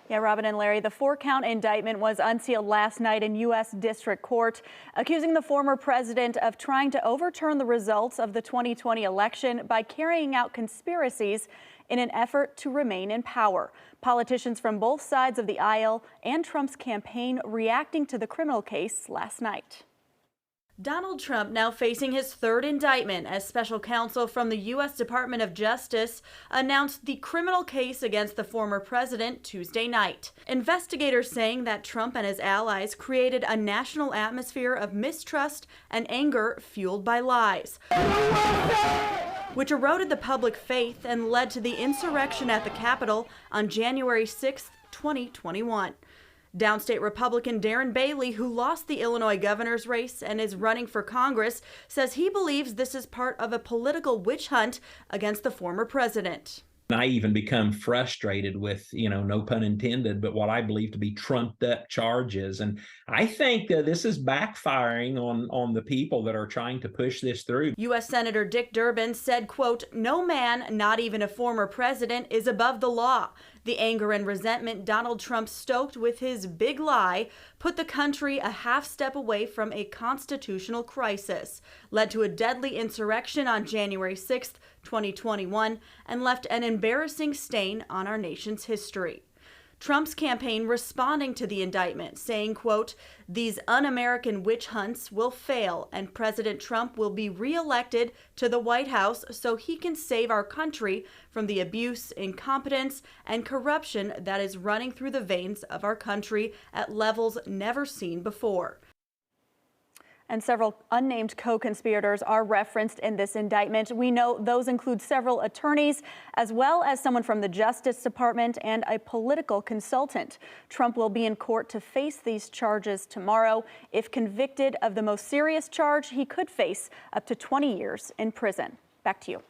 Yeah, Robin and Larry, the 4-count indictment was unsealed last night in U.S. District Court, accusing the former president of trying to overturn the results of the 2020 election by carrying out conspiracies in an effort to remain in power. Politicians from both sides of the aisle and Trump's campaign reacting to the criminal case last night. Donald Trump now facing his third indictment as special counsel from the U.S. Department of Justice announced the criminal case against the former president Tuesday night. Investigators saying that Trump and his allies created a national atmosphere of mistrust and anger fueled by lies, which eroded the public faith and led to the insurrection at the Capitol on January 6, 2021. Downstate Republican Darren Bailey, who lost the Illinois governor's race and is running for Congress, says he believes this is part of a political witch hunt against the former president. I even become frustrated with, no pun intended, but what I believe to be trumped up charges. And I think this is backfiring on the people that are trying to push this through. U.S. Senator Dick Durbin said, quote, "No man, not even a former president, is above the law." The anger and resentment Donald Trump stoked with his big lie put the country a half step away from a constitutional crisis, led to a deadly insurrection on January 6th, 2021, and left an embarrassing stain on our nation's history. Trump's campaign responding to the indictment, saying, quote, "These un-American witch hunts will fail and President Trump will be reelected to the White House so he can save our country from the abuse, incompetence, and corruption that is running through the veins of our country at levels never seen before." And several unnamed co-conspirators are referenced in this indictment. We know those include several attorneys, as well as someone from the Justice Department and a political consultant. Trump will be in court to face these charges tomorrow. If convicted of the most serious charge, he could face up to 20 years in prison. Back to you.